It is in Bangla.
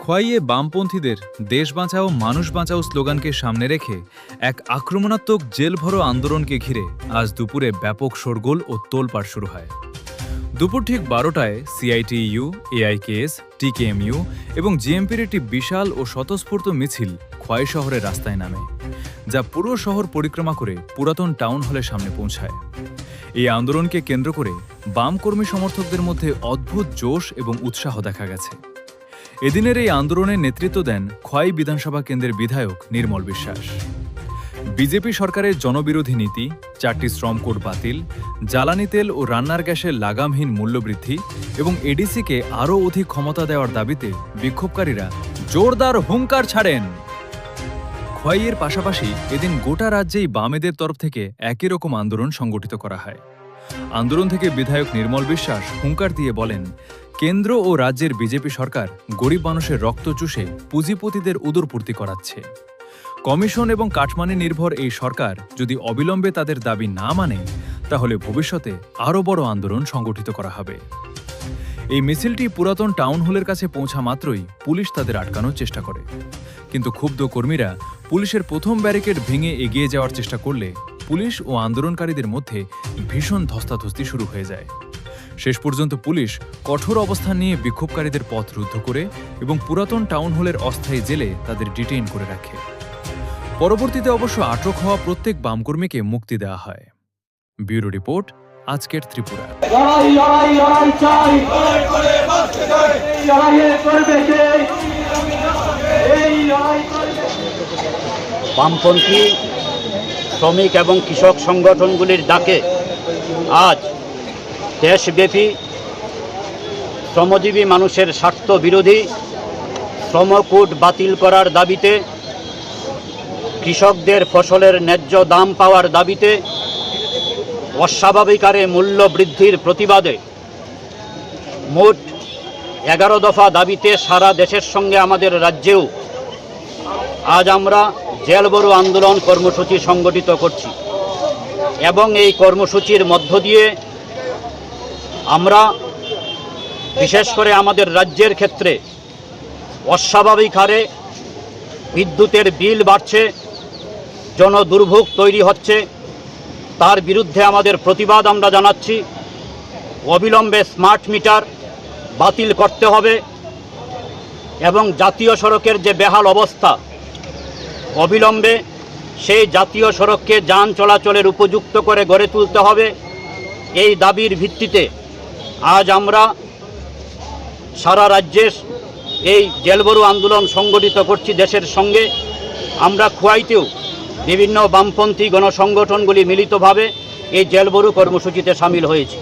খোয়াইয়ে বামপন্থীদের দেশ বাঁচাও মানুষ বাঁচাও স্লোগানকে সামনে রেখে এক আক্রমণাত্মক জেলভরো আন্দোলনকে ঘিরে আজ দুপুরে ব্যাপক শোরগোল ও তোলপাড় শুরু হয়। দুপুর ঠিক 12টায় সিআইটিইউ, এআইকেএস, টিকেএমইউ এবং জিএমপির একটি বিশাল ও স্বতঃস্ফূর্ত মিছিল খোয়াই শহরের রাস্তায় নামে, যা পুরো শহর পরিক্রমা করে পুরাতন টাউন হলের সামনে পৌঁছায়। এই আন্দোলনকে কেন্দ্র করে বাম কর্মী সমর্থকদের মধ্যে অদ্ভুত জোশ এবং উৎসাহ দেখা গেছে। এদিনের এই আন্দোলনের নেতৃত্ব দেন খোয়াই বিধানসভা কেন্দ্রের বিধায়ক নির্মল বিশ্বাস। বিজেপি সরকারের জনবিরোধী নীতি, 4টি শ্রম কোড বাতিল, জ্বালানি তেল ও রান্নার গ্যাসের লাগামহীন মূল্যবৃদ্ধি এবং এডিসিকে আরও অধিক ক্ষমতা দেওয়ার দাবিতে বিক্ষোভকারীরা জোরদার হুঙ্কার ছাড়েন। খোয়াইয়ের পাশাপাশি এদিন গোটা রাজ্যেই বামেদের তরফ থেকে একই রকম আন্দোলন সংগঠিত করা হয়। আন্দোলন থেকে বিধায়ক নির্মল বিশ্বাস হুঙ্কার দিয়ে বলেন, কেন্দ্র ও রাজ্যের বিজেপি সরকার গরিব মানুষের রক্ত চুষে পুঁজিপতিদের উদরপূর্তি করাচ্ছে। কমিশন এবং কাটমানি নির্ভর এই সরকার যদি অবিলম্বে তাদের দাবি না মানে, তাহলে ভবিষ্যতে আরও বড় আন্দোলন সংগঠিত করা হবে। এই মিছিলটি পুরাতন টাউন হলের কাছে পৌঁছা মাত্রই পুলিশ তাদের আটকানোর চেষ্টা করে, কিন্তু ক্ষুব্ধ কর্মীরা পুলিশের প্রথম ব্যারিকেড ভেঙে এগিয়ে যাওয়ার চেষ্টা করলে পুলিশ ও আন্দোলনকারীদের মধ্যে ভীষণ ধস্তাধস্তি শুরু হয়ে যায়। শেষ পর্যন্ত পুলিশ কঠোর অবস্থান নিয়ে বিক্ষোভকারীদের পথ রুদ্ধ করে এবং পুরাতন টাউন হলের অস্থায়ী জেলে তাদের ডিটেইন করে রাখে। পরবর্তীতে অবশ্য আটক হওয়া প্রত্যেক বামকর্মীকে মুক্তি দেওয়া হয়। ব্যুরো রিপোর্ট, আজকের ত্রিপুরা। বামপন্থী শ্রমিক এবং কৃষক সংগঠনগুলির ডাকে আজ দেশব্যাপী শ্রমজীবী মানুষের স্বার্থ বিরোধী শ্রমকোড বাতিল করার দাবিতে, কৃষকদের ফসলের ন্যায্য দাম পাওয়ার দাবিতে, অস্বাভাবিক হারে মূল্য বৃদ্ধির প্রতিবাদে মোট 11 দফা দাবিতে সারা দেশের সঙ্গে আমাদের রাজ্যেও আজ আমরা জেলবরো আন্দোলন কর্মসূচি সংগঠিত করছি এবং এই কর্মসূচির মধ্য দিয়ে আমরা বিশেষ করে আমাদের রাজ্যের ক্ষেত্রে অস্বাভাবিক হারে বিদ্যুতের বিল বাড়ছে, জনদুর্ভোগ তৈরি হচ্ছে, তার বিরুদ্ধে আমাদের প্রতিবাদ আমরা জানাচ্ছি। অবিলম্বে স্মার্ট মিটার বাতিল করতে হবে এবং জাতীয় সড়কের যে বেহাল অবস্থা, অবিলম্বে সেই জাতীয় সড়ককে যান চলাচলের উপযুক্ত করে গড়ে তুলতে হবে। এই দাবির ভিত্তিতে আজ আমরা সারা রাজ্যের এই জেলবরো আন্দোলন সংগঠিত করছি দেশের সঙ্গে। আমরা খোয়াইতেও বিভিন্ন বামপন্থী গণসংগঠনগুলি মিলিতভাবে এই জেলবরো কর্মসূচিতে সামিল হয়েছি।